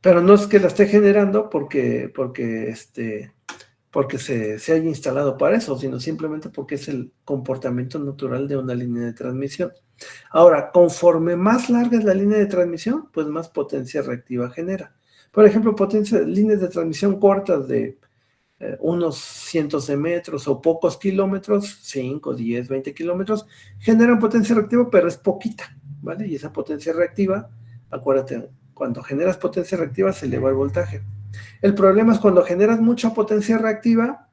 Pero no es que la esté generando porque se haya instalado para eso, sino simplemente porque es el comportamiento natural de una línea de transmisión. Ahora, conforme más larga es la línea de transmisión, pues más potencia reactiva genera. Por ejemplo, líneas de transmisión cortas de unos cientos de metros o pocos kilómetros, 5, 10, 20 kilómetros, generan potencia reactiva, pero es poquita, ¿vale? Y esa potencia reactiva, acuérdate, cuando generas potencia reactiva se eleva el voltaje. El problema es cuando generas mucha potencia reactiva,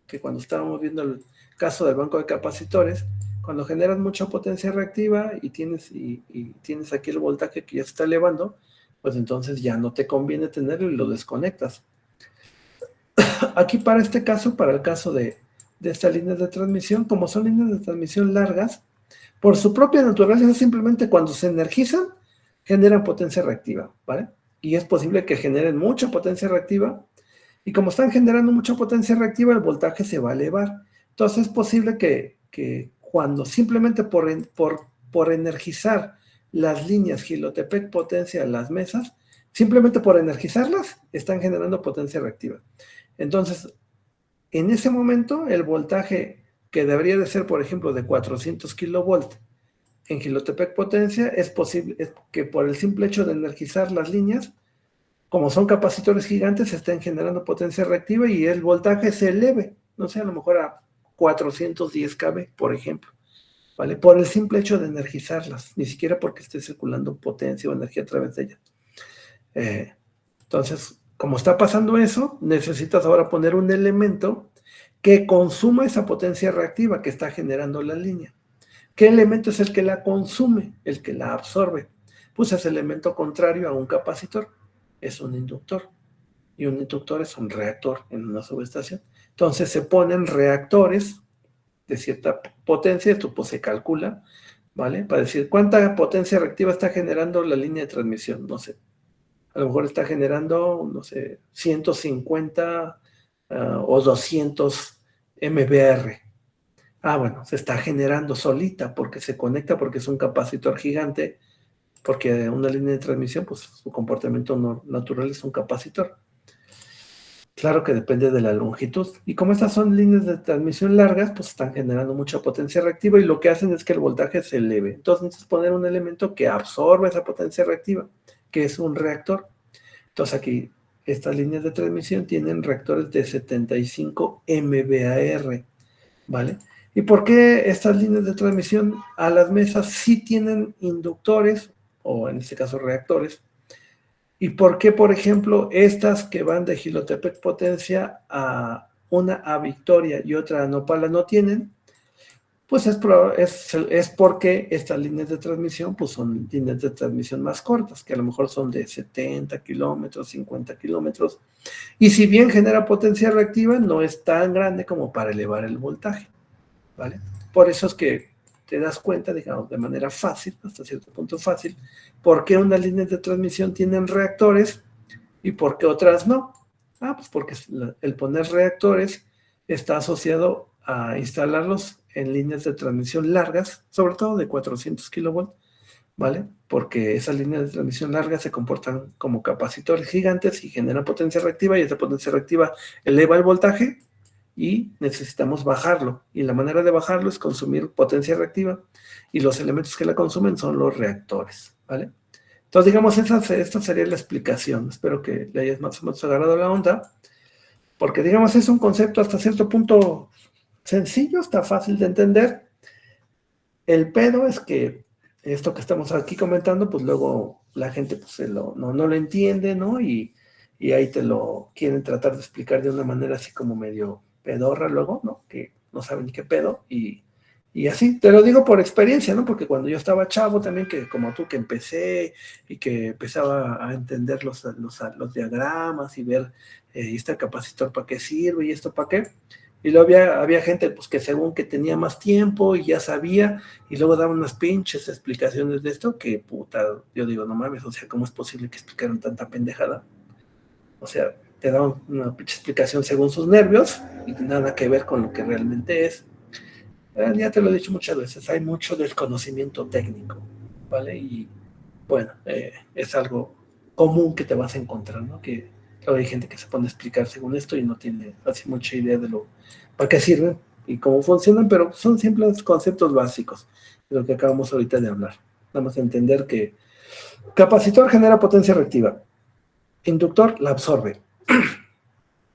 que cuando estábamos viendo el caso del banco de capacitores, cuando generas mucha potencia reactiva y tienes aquí el voltaje que ya se está elevando, pues entonces ya no te conviene tenerlo y lo desconectas. Aquí para este caso, para el caso de estas líneas de transmisión, como son líneas de transmisión largas, por su propia naturaleza, simplemente cuando se energizan, generan potencia reactiva, ¿vale? Y es posible que generen mucha potencia reactiva, y como están generando mucha potencia reactiva, el voltaje se va a elevar. Entonces es posible que cuando simplemente por energizar las líneas Gilotepec potencia las mesas, simplemente por energizarlas, están generando potencia reactiva. Entonces, en ese momento, el voltaje que debería de ser, por ejemplo, de 400 kilovolts en Gilotepec potencia, es posible que por el simple hecho de energizar las líneas, como son capacitores gigantes, se estén generando potencia reactiva y el voltaje se eleve, no sé, a lo mejor a 410 kV, por ejemplo, ¿vale? Por el simple hecho de energizarlas, ni siquiera porque esté circulando potencia o energía a través de ellas. Entonces, como está pasando eso, necesitas ahora poner un elemento que consuma esa potencia reactiva que está generando la línea. ¿Qué elemento es el que la consume, el que la absorbe? Pues es el elemento contrario a un capacitor, es un inductor. Y un inductor es un reactor en una subestación. Entonces se ponen reactores de cierta potencia, esto pues se calcula, ¿vale? Para decir cuánta potencia reactiva está generando la línea de transmisión, no sé. A lo mejor está generando, no sé, 150 o 200 MVR. Bueno, se está generando solita porque se conecta, porque es un capacitor gigante, porque una línea de transmisión, pues su comportamiento natural es un capacitor. Claro que depende de la longitud. Y como estas son líneas de transmisión largas, pues están generando mucha potencia reactiva y lo que hacen es que el voltaje se eleve. Entonces necesitas poner un elemento que absorba esa potencia reactiva, que es un reactor. Entonces aquí estas líneas de transmisión tienen reactores de 75 MVAR, ¿vale? ¿Y por qué estas líneas de transmisión a las mesas sí tienen inductores, o en este caso reactores? ¿Y por qué, por ejemplo, estas que van de Gilotepec potencia a una a Victoria y otra a Nopala no tienen? Pues es porque estas líneas de transmisión pues son líneas de transmisión más cortas, que a lo mejor son de 70 kilómetros, 50 kilómetros, y si bien genera potencia reactiva, no es tan grande como para elevar el voltaje, ¿vale? Por eso es que te das cuenta, digamos, de manera fácil, hasta cierto punto fácil, por qué unas líneas de transmisión tienen reactores y por qué otras no. Pues porque el poner reactores está asociado a instalarlos en líneas de transmisión largas, sobre todo de 400 kilovolts, ¿vale? Porque esas líneas de transmisión largas se comportan como capacitores gigantes y generan potencia reactiva, y esa potencia reactiva eleva el voltaje y necesitamos bajarlo. Y la manera de bajarlo es consumir potencia reactiva, y los elementos que la consumen son los reactores, ¿vale? Entonces, digamos, esta sería la explicación. Espero que le hayas más o menos agarrado la onda, porque, digamos, es un concepto hasta cierto punto sencillo, está fácil de entender. El pedo es que esto que estamos aquí comentando, pues luego la gente pues, no lo entiende, ¿no? Y ahí te lo quieren tratar de explicar de una manera así como medio pedorra luego, ¿no? Que no saben ni qué pedo, y así, te lo digo por experiencia, ¿no? Porque cuando yo estaba chavo también, que como tú, que empecé y que empezaba a entender los diagramas y ver este capacitor para qué sirve y esto para qué, y luego había gente pues que según que tenía más tiempo y ya sabía, y luego daban unas pinches explicaciones de esto, que puta, yo digo, no mames, o sea, ¿cómo es posible que explicaran tanta pendejada? O sea, te daban una pinche explicación según sus nervios y nada que ver con lo que realmente es. Ya te lo he dicho muchas veces, hay mucho desconocimiento técnico, ¿vale? Y bueno, es algo común que te vas a encontrar, ¿no? Que luego hay gente que se pone a explicar según esto y no tiene así mucha idea de para qué sirven y cómo funcionan, pero son simples conceptos básicos de lo que acabamos ahorita de hablar. Vamos a entender que capacitor genera potencia reactiva, inductor la absorbe.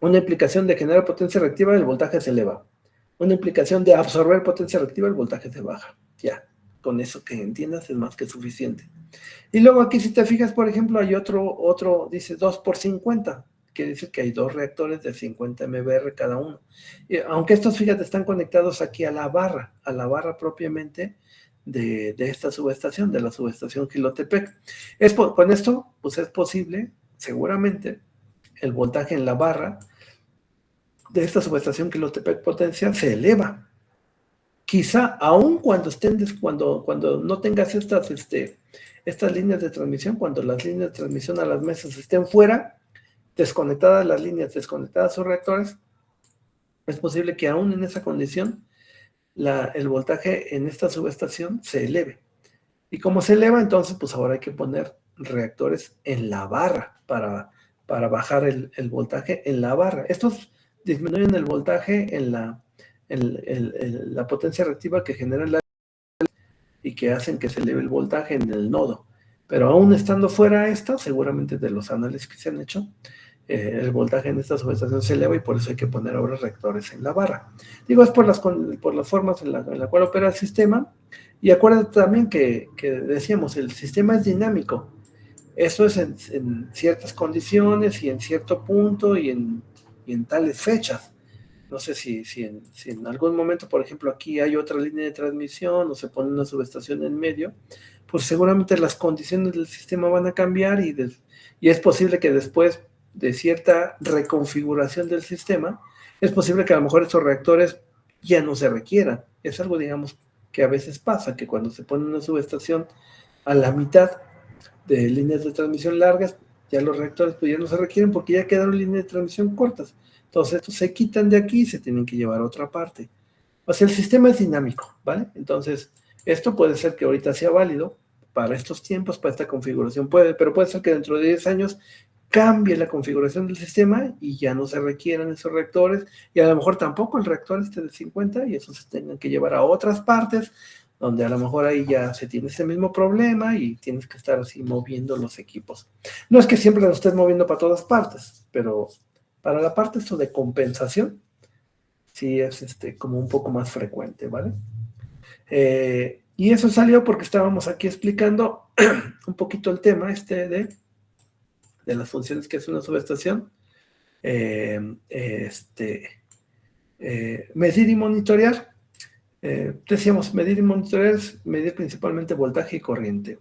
Una implicación de generar potencia reactiva, el voltaje se eleva. Una implicación de absorber potencia reactiva, el voltaje se baja. Ya, con eso que entiendas es más que suficiente. Y luego aquí si te fijas, por ejemplo, hay otro dice 2 por 50. Quiere decir que hay dos reactores de 50 MBR cada uno. Y aunque estos, fíjate, están conectados aquí a la barra propiamente de esta subestación, de la subestación Gilotepec. Con esto, pues es posible, seguramente, el voltaje en la barra de esta subestación Gilotepec potencia se eleva. Quizá aún cuando no tengas estas líneas de transmisión, cuando las líneas de transmisión a las mesas estén fuera, desconectadas las líneas, desconectadas sus reactores, es posible que aún en esa condición el voltaje en esta subestación se eleve. Y como se eleva, entonces pues ahora hay que poner reactores en la barra para bajar el voltaje en la barra. Estos disminuyen el voltaje en la potencia reactiva que genera y que hacen que se eleve el voltaje en el nodo. Pero aún estando fuera esta, seguramente de los análisis que se han hecho, el voltaje en esta subestación se eleva y por eso hay que poner ahora reactores en la barra. Digo, es por las formas en la cual opera el sistema. Y acuérdate también que decíamos, el sistema es dinámico. Eso es en ciertas condiciones y en cierto punto y en tales fechas. No sé si en algún momento, por ejemplo, aquí hay otra línea de transmisión o se pone una subestación en medio, pues seguramente las condiciones del sistema van a cambiar y es posible que después de cierta reconfiguración del sistema, es posible que a lo mejor estos reactores ya no se requieran. Es algo, digamos, que a veces pasa, que cuando se pone una subestación a la mitad de líneas de transmisión largas, ya los reactores pues ya no se requieren porque ya quedaron líneas de transmisión cortas. Entonces estos se quitan de aquí y se tienen que llevar a otra parte. O sea, el sistema es dinámico, ¿vale? Entonces, esto puede ser que ahorita sea válido para estos tiempos, para esta configuración, pero puede ser que dentro de 10 años cambie la configuración del sistema y ya no se requieran esos reactores, y a lo mejor tampoco el reactor de 50 y esos se tengan que llevar a otras partes, donde a lo mejor ahí ya se tiene ese mismo problema y tienes que estar así moviendo los equipos. No es que siempre lo estés moviendo para todas partes, pero para la parte esto de compensación, sí es como un poco más frecuente, ¿vale? Y eso salió porque estábamos aquí explicando un poquito el tema de las funciones que es una subestación. Medir y monitorear. Decíamos, medir y monitorear es medir principalmente voltaje y corriente.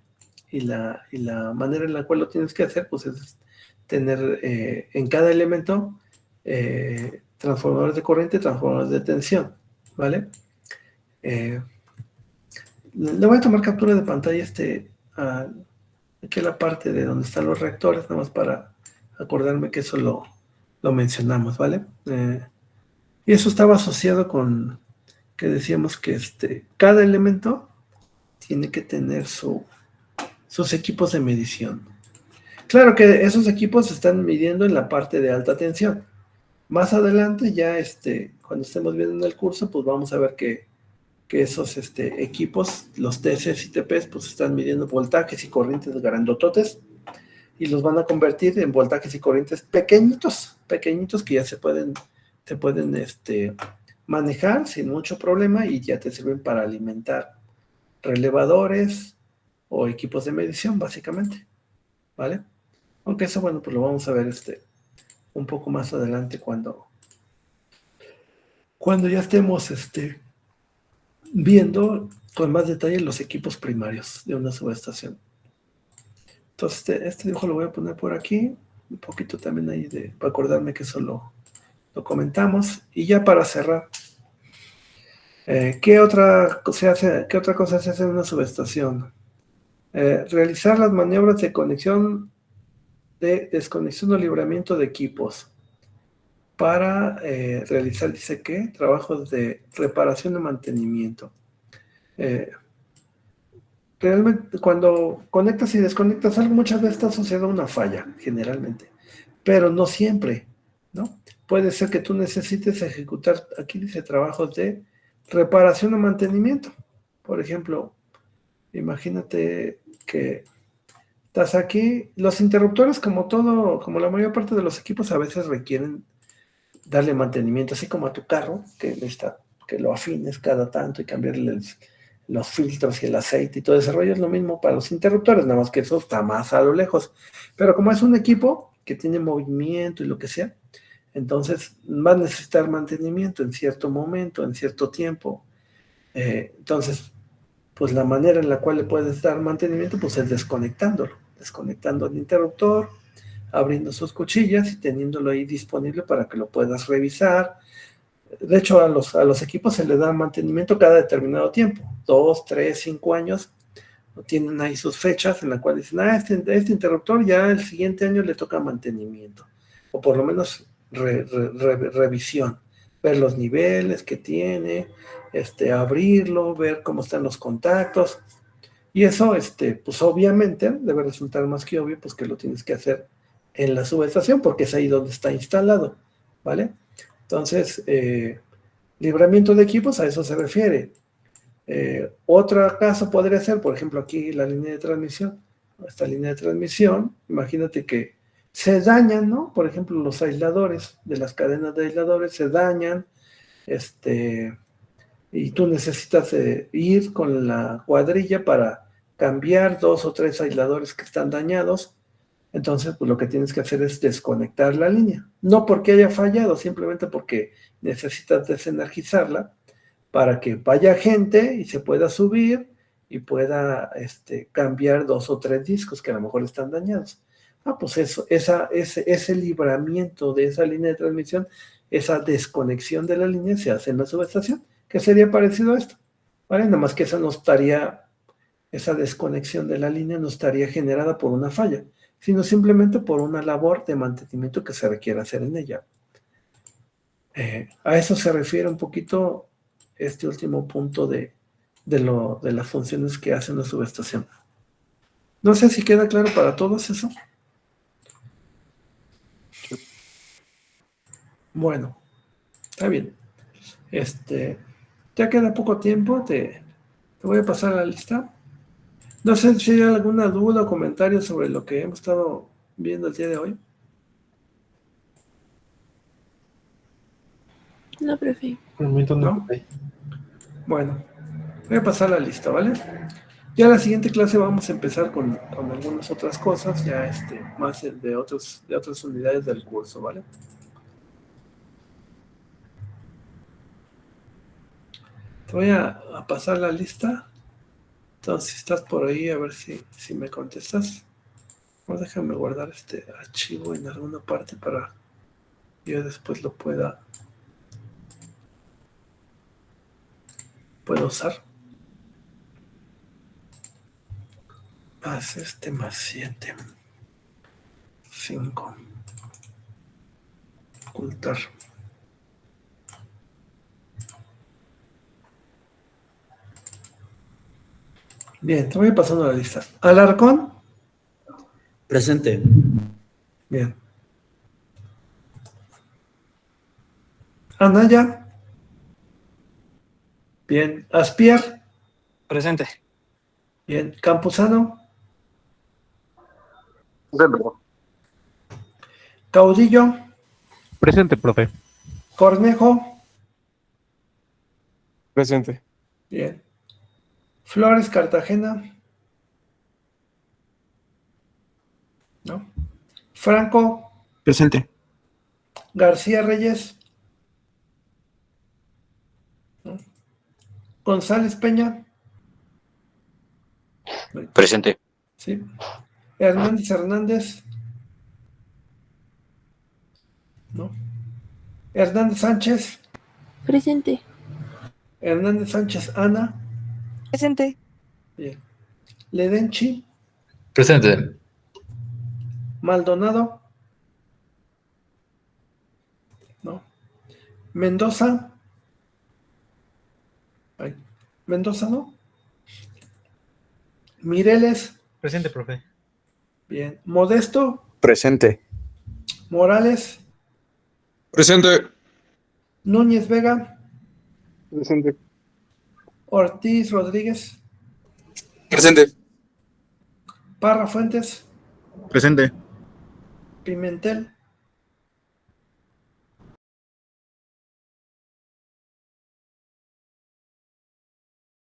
Y la manera en la cual lo tienes que hacer, pues es tener en cada elemento transformadores de corriente, transformadores de tensión, ¿vale? Le voy a tomar captura de pantalla aquí a la parte de donde están los reactores, nada más para acordarme que eso lo mencionamos, ¿vale? Y eso estaba asociado con que decíamos que cada elemento tiene que tener sus equipos de medición. Claro que esos equipos se están midiendo en la parte de alta tensión. Más adelante, ya cuando estemos viendo en el curso, pues vamos a ver que esos equipos, los TCs y TPs, pues están midiendo voltajes y corrientes grandototes y los van a convertir en voltajes y corrientes pequeñitos que ya se pueden manejar sin mucho problema y ya te sirven para alimentar relevadores o equipos de medición, básicamente, ¿vale? Aunque eso, bueno, pues lo vamos a ver un poco más adelante cuando ya estemos viendo con más detalle los equipos primarios de una subestación. Entonces, este dibujo lo voy a poner por aquí, un poquito también ahí para acordarme que eso lo comentamos. Y ya para cerrar, ¿qué otra cosa se hace en una subestación? Realizar las maniobras de conexión, de desconexión o libramiento de equipos para realizar, dice que, trabajos de reparación y mantenimiento. Realmente, cuando conectas y desconectas algo, muchas veces está asociado a una falla, generalmente, pero no siempre, ¿no? Puede ser que tú necesites ejecutar, aquí dice, trabajos de reparación o mantenimiento. Por ejemplo, imagínate que estás aquí, los interruptores, como la mayor parte de los equipos, a veces requieren darle mantenimiento, así como a tu carro, que necesita que lo afines cada tanto y cambiarle los filtros y el aceite y todo ese rollo. Es lo mismo para los interruptores, nada más que eso está más a lo lejos. Pero como es un equipo que tiene movimiento y lo que sea, entonces va a necesitar mantenimiento en cierto momento, en cierto tiempo. Entonces, pues la manera en la cual le puedes dar mantenimiento, pues es desconectándolo, desconectando el interruptor, abriendo sus cuchillas y teniéndolo ahí disponible para que lo puedas revisar. De hecho, a los equipos se les da mantenimiento cada determinado tiempo, 2, 3, 5 años, tienen ahí sus fechas en las cuales dicen, este interruptor ya el siguiente año le toca mantenimiento, o por lo menos revisión, ver los niveles que tiene, abrirlo, ver cómo están los contactos, y eso, pues obviamente debe resultar más que obvio, pues que lo tienes que hacer en la subestación, porque es ahí donde está instalado, ¿vale? Entonces, libramiento de equipos, a eso se refiere. Otro caso podría ser, por ejemplo, aquí la línea de transmisión. Esta línea de transmisión, imagínate que se dañan, ¿no? Por ejemplo, los aisladores de las cadenas de aisladores se dañan, y tú necesitas ir con la cuadrilla para cambiar 2 o 3 aisladores que están dañados. Entonces, pues lo que tienes que hacer es desconectar la línea. No porque haya fallado, simplemente porque necesitas desenergizarla para que vaya gente y se pueda subir y pueda cambiar 2 o 3 discos que a lo mejor están dañados. Pues eso, ese libramiento de esa línea de transmisión, esa desconexión de la línea se hace en la subestación, que sería parecido a esto, ¿vale? Nada más que esa desconexión de la línea no estaría generada por una falla, sino simplemente por una labor de mantenimiento que se requiere hacer en ella. A eso se refiere un poquito este último punto de las funciones que hace una subestación. No sé si queda claro para todos eso. Bueno, está bien. Ya queda poco tiempo, te voy a pasar la lista. No sé si hay alguna duda o comentario sobre lo que hemos estado viendo el día de hoy. No, profe. Por el momento no. ¿No? Bueno, voy a pasar la lista, ¿vale? Ya en la siguiente clase vamos a empezar con algunas otras cosas, ya más de otras unidades del curso, ¿vale? Te voy a pasar la lista. Entonces, si estás por ahí, a ver si me contestas. Bueno, déjame guardar este archivo en alguna parte para que yo después lo pueda usar. Más más 7. 5. Ocultar. Bien, te voy pasando la lista. Alarcón. Presente. Bien. Anaya. Bien. Aspier. Presente. Bien. Campuzano. Caudillo. Presente, profe. Cornejo. Presente. Bien. Flores Cartagena. ¿No? Franco. Presente. García Reyes. ¿No? González Peña. Presente. Sí. Hernández. ¿No? Hernández Sánchez. Presente. Hernández Sánchez Ana. Presente. Bien. Ledenchi. Presente. Maldonado. ¿No? Mendoza. Ay. Mendoza, ¿no? Mireles. Presente, profe. Bien. Modesto. Presente. Morales. Presente. Núñez Vega. Presente. Ortiz Rodríguez. Presente. Parra Fuentes. Presente. Pimentel.